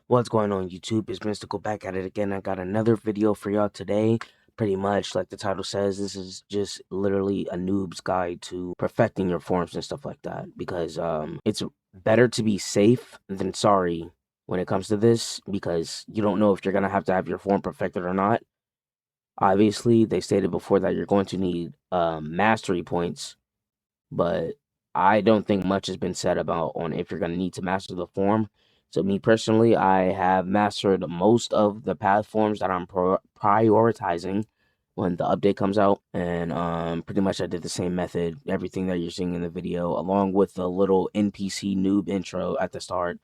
What's going on YouTube? It's Mystical back at it again. I got another video for y'all today. Pretty much like the title says, this is just literally a noob's guide to perfecting your forms and stuff like that. Because it's better to be safe than sorry when it comes to this, because you don't know if you're gonna have to have your form perfected or not. Obviously, they stated before that you're going to need mastery points, but I don't think much has been said about on if you're gonna need to master the form. So me personally, I have mastered most of the path forms that I'm prioritizing when the update comes out, and pretty much I did the same method, everything that you're seeing in the video, along with the little NPC noob intro at the start.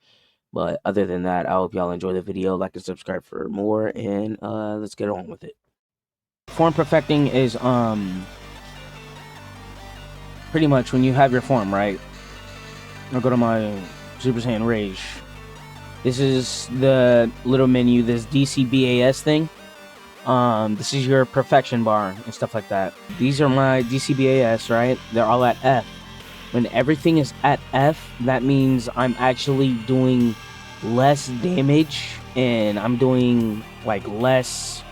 But other than that, I hope y'all enjoy the video, like and subscribe for more, and let's get on with it. Form perfecting is pretty much when you have your form, right? I'll go to my Super Saiyan Rage. This is the little menu, this DCBAS thing. This is your perfection bar and stuff like that. These are my DCBAS, right? They're all at F. When everything is at F, that means I'm actually doing less damage and I'm doing like less,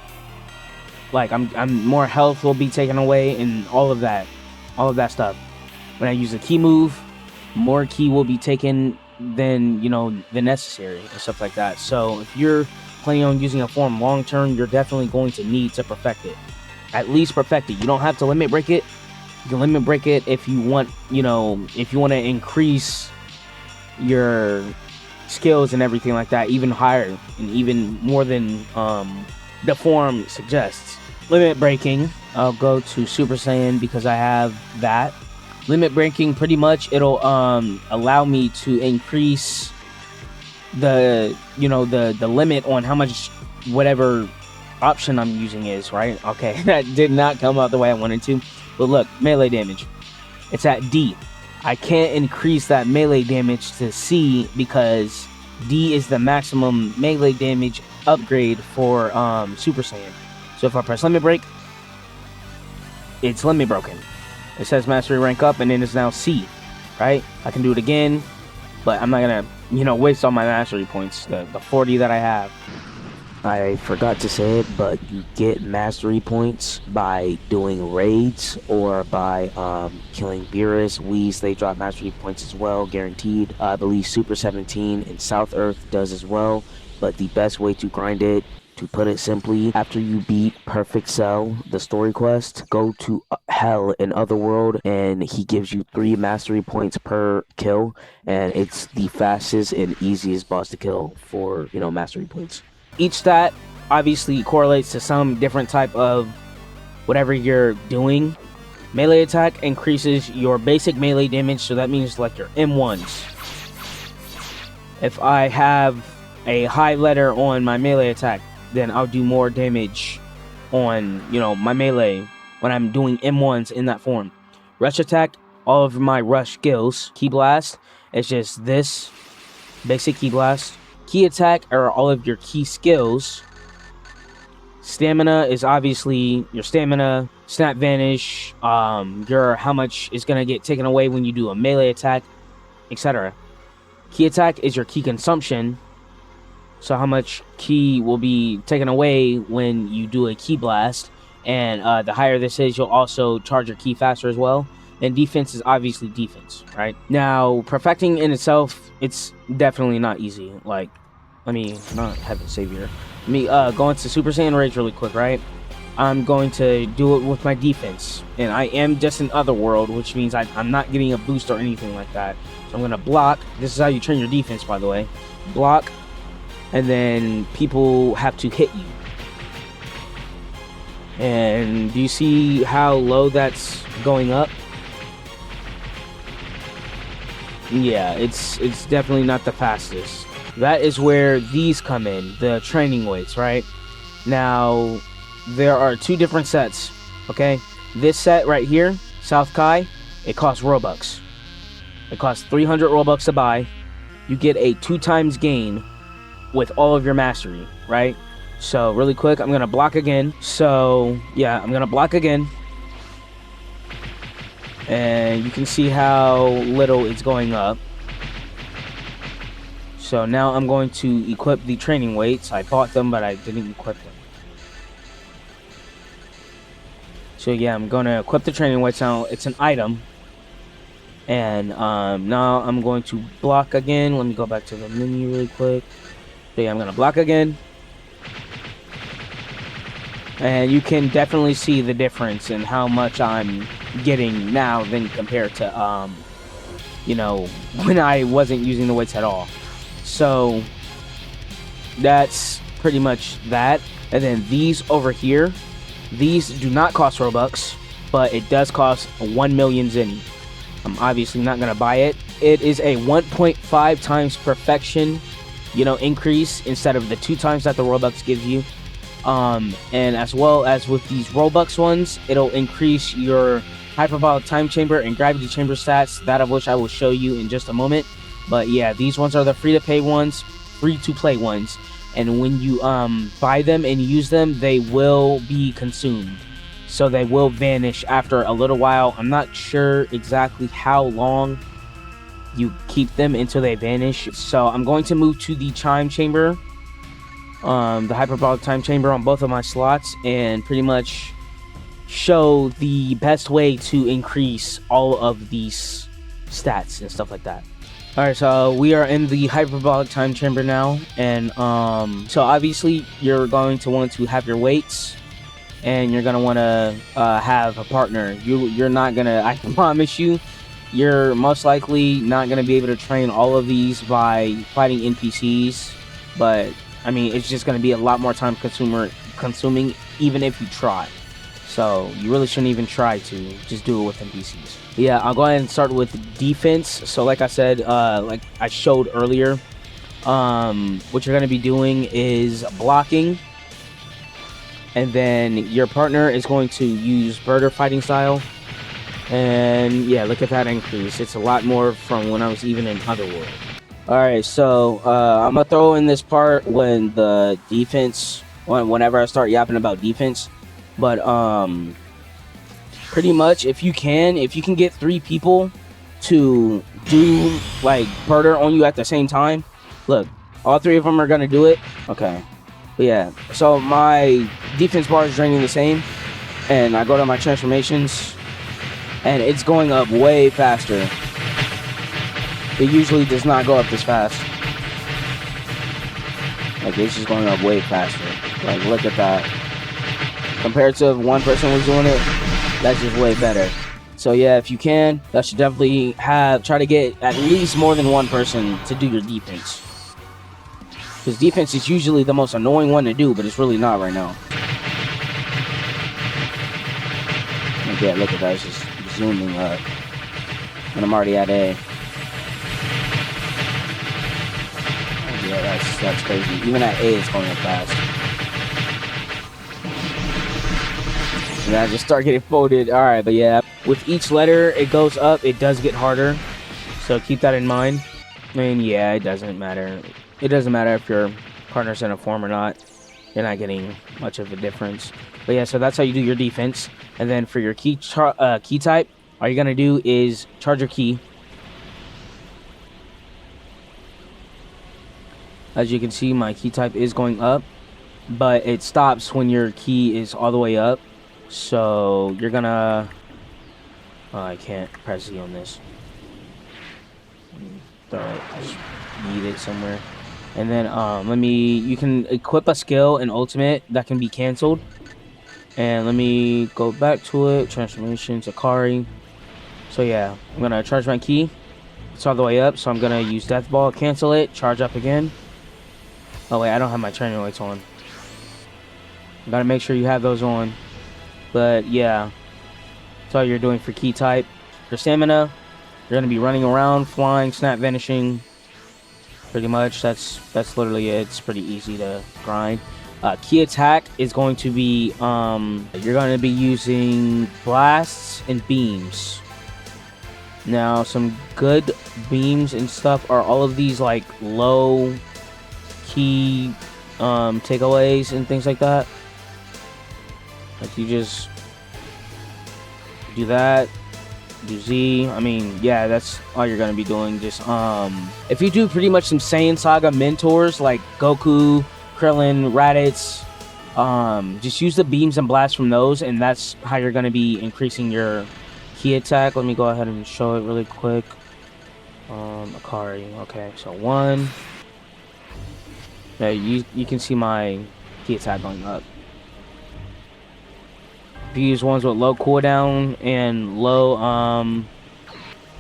like I'm more health will be taken away and all of that stuff. When I use a key move, more key will be taken than, the necessary and stuff like that. So if you're planning on using a form long term, you're definitely going to need to perfect it. At least perfect it. You don't have to limit break it. You can limit break it if you want, if you want to increase your skills and everything like that even higher and even more than the form suggests. Limit breaking, I'll go to Super Saiyan because I have that. Limit breaking, pretty much it'll allow me to increase the the limit on how much whatever option I'm using is, right? Okay, that did not come out the way I wanted to, but look, melee damage, it's at D. I can't increase that melee damage to C because D is the maximum melee damage upgrade for Super Saiyan. So if I press limit break, it's limit broken. It says mastery rank up, and then it's now C, right? I can do it again, but I'm not gonna, waste all my mastery points, the 40 that I have. I forgot to say it, but you get mastery points by doing raids or by killing Beerus. Whis, they drop mastery points as well, guaranteed. I believe Super 17 and South Earth does as well, but the best way to grind it, to put it simply, after you beat Perfect Cell, the story quest, go to Hell in Otherworld, and he gives you 3 mastery points per kill, and it's the fastest and easiest boss to kill for, mastery points. Each stat obviously correlates to some different type of whatever you're doing. Melee attack increases your basic melee damage, so that means like your M1s. If I have a high letter on my melee attack, then I'll do more damage on, my melee when I'm doing M1s in that form. Rush attack, all of my rush skills. Ki blast, it's just this basic ki blast. Ki attack are all of your key skills. Stamina is obviously your stamina. Snap vanish, your how much is gonna get taken away when you do a melee attack, etc. Ki attack is your key consumption, so how much key will be taken away when you do a ki blast, and the higher this is, you'll also charge your ki faster as well. And defense is obviously defense, right? Now, perfecting in itself, it's definitely not easy. Like, let me not have it savior. Let me go into Super Saiyan Rage really quick, right? I'm going to do it with my defense, and I am just in Otherworld, which means I'm not getting a boost or anything like that. So I'm gonna block. This is how you train your defense, by the way. Block, and then people have to hit you. And do you see how low that's going up? Yeah, it's definitely not the fastest. That is where these come in, the training weights, right? Now, there are 2 different sets, okay? This set right here, South Kai, it costs Robux. It costs 300 Robux to buy. You get a 2 times gain with all of your mastery, right? So really quick, I'm gonna block again. So yeah, I'm gonna block again, and you can see how little it's going up. So now I'm going to equip the training weights. I bought them, but I didn't equip them. So yeah, I'm going to equip the training weights now. It's an item. And now I'm going to block again. Let me go back to the menu really quick. So yeah, I'm going to block again. And you can definitely see the difference in how much I'm getting now than compared to, you know, when I wasn't using the weights at all. So that's pretty much that. And then these over here, these do not cost Robux, but it does cost 1 million Zenny. I'm obviously not going to buy it. It is a 1.5 times perfection, you know, increase instead of the 2 times that the Robux gives you. And as well as with these Robux ones, it'll increase your hyperbolic time chamber and gravity chamber stats, that of which I will show you in just a moment. But yeah, these ones are the free-to-pay ones, free-to-play ones. And when you buy them and use them, they will be consumed. So they will vanish after a little while. I'm not sure exactly how long you keep them until they vanish. So I'm going to move to the chime chamber, the hyperbolic time chamber on both of my slots, and pretty much show the best way to increase all of these stats and stuff like that. Alright, so we are in the hyperbolic time chamber now, and so obviously you're going to want to have your weights, and you're gonna want to have a partner. You're not gonna, I promise you, you're most likely not gonna be able to train all of these by fighting NPCs, but I mean, it's just gonna be a lot more time consuming even if you try. So you really shouldn't even try to just do it with NPCs. But yeah, I'll go ahead and start with defense. So like I said, like I showed earlier, what you're going to be doing is blocking, and then your partner is going to use birder fighting style. And yeah, look at that increase. It's a lot more from when I was even in Otherworld. Alright, so I'm gonna throw in this part when the defense, whenever I start yapping about defense. But pretty much if you can get 3 people to do like birder on you at the same time, look, all 3 of them are gonna do it. Okay, but yeah, so my defense bar is draining the same, and I go to my transformations and it's going up way faster. It usually does not go up this fast. Like, it's just going up way faster. Like, look at that. Compared to if one person was doing it, that's just way better. So yeah, if you can, that should definitely try to get at least more than one person to do your defense. Because defense is usually the most annoying one to do, but it's really not right now. Like, yeah, look at that, it's just zooming up. And I'm already at A. Yeah, that's crazy. Even at A, it's going up fast. And I just start getting folded. Alright, but yeah, with each letter it goes up, it does get harder. So keep that in mind. And yeah, it doesn't matter. It doesn't matter if your partner's in a form or not. You're not getting much of a difference. But yeah, so that's how you do your defense. And then for your key type, all you're gonna do is charge your key. As you can see, my key type is going up, but it stops when your key is all the way up. So you're gonna, oh, I can't press Z on this. Throw it, just need it somewhere. And then you can equip a skill in ultimate that can be canceled. And let me go back to it. Transformation, Akari. So yeah, I'm gonna charge my key. It's all the way up, so I'm gonna use Death Ball, cancel it, charge up again. Oh wait, I don't have my training lights on. Gotta make sure you have those on. But yeah, that's all you're doing for key type. For stamina, you're gonna be running around, flying, snap, vanishing. Pretty much, that's literally it. It's pretty easy to grind. Key attack is going to be you're going to be using blasts and beams. Now, some good beams and stuff are all of these like low key takeaways and things like that. Like, you just do that, do Z. I mean, yeah, that's all you're gonna be doing. Just if you do pretty much some Saiyan Saga mentors like Goku, Krillin, Raditz, just use the beams and blasts from those, and that's how you're gonna be increasing your key attack. Let me go ahead and show it really quick. Akari. Okay, so 1. Yeah, you can see my key attack going up. If you use ones with low cooldown and low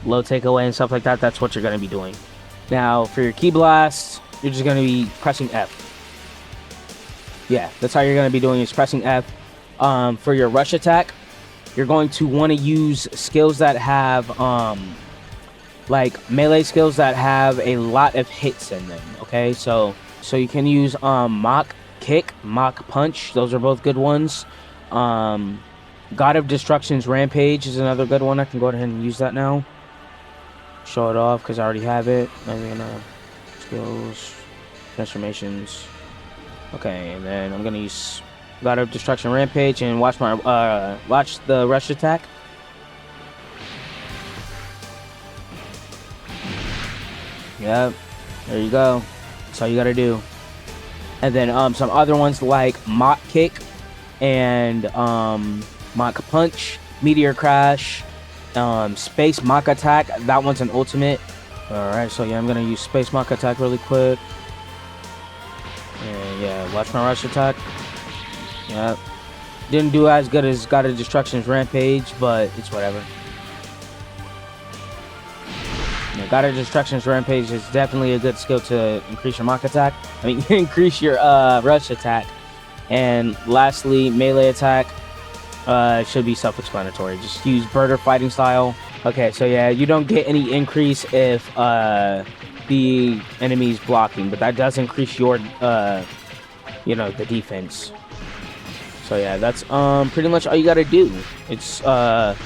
takeaway and stuff like that, that's what you're gonna be doing. Now for your key blast, you're just gonna be pressing F. Yeah, that's how you're gonna be doing is pressing F. For your rush attack, you're going to want to use skills that have like melee skills that have a lot of hits in them. Okay, so you can use Mach Kick, Mach Punch. Those are both good ones. God of Destruction's Rampage is another good one. I can go ahead and use that now. Show it off because I already have it. I'm gonna skills, transformations. Okay, and then I'm gonna use God of Destruction Rampage and watch my watch the rush attack. Yep, there you go. That's all you gotta do. And then some other ones like Mach Kick and Mach Punch, Meteor Crash, Space Mach Attack. That one's an ultimate. Alright, so yeah, I'm gonna use Space Mach Attack really quick. And yeah, watch my rush attack. Yep. Didn't do as good as God of Destruction's Rampage, but it's whatever. Yeah, God of Destruction's Rampage is definitely a good skill to increase your Mach attack. I mean, increase your rush attack. And lastly, melee attack should be self-explanatory. Just use Birder fighting style. Okay, so yeah, you don't get any increase if the enemy's blocking, but that does increase your, you know, the defense. So yeah, that's pretty much all you gotta do. It's not,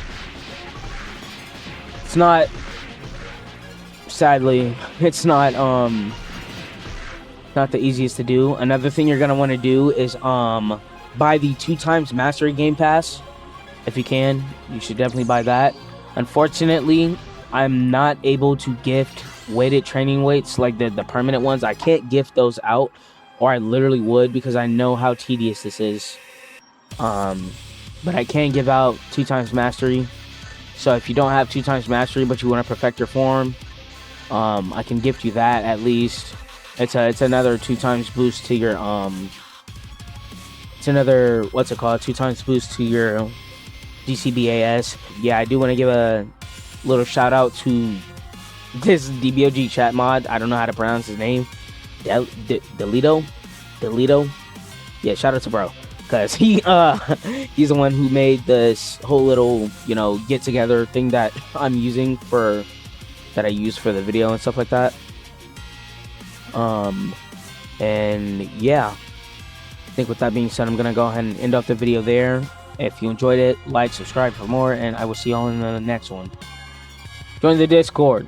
sadly, it's not the easiest to do. Another thing you're gonna want to do is buy the 2x Mastery Game Pass. If you can, you should definitely buy that. Unfortunately, I'm not able to gift weighted training weights like the permanent ones. I can't gift those out, or I literally would, because I know how tedious this is. But I can give out 2x Mastery. So if you don't have 2x Mastery but you want to perfect your form, I can gift you that at least. It's another 2x boost to your it's another, what's it called, 2x boost to your DCBAS. Yeah, I do want to give a little shout out to this DBOG chat mod. I don't know how to pronounce his name. Delito. Yeah, shout out to bro, because he's the one who made this whole little, you know, get together thing that I'm using that I use for the video and stuff like that. And yeah, I think with that being said, I'm gonna go ahead and end off the video there. If you enjoyed it, like, subscribe for more, and I will see y'all in the next one. Join the Discord.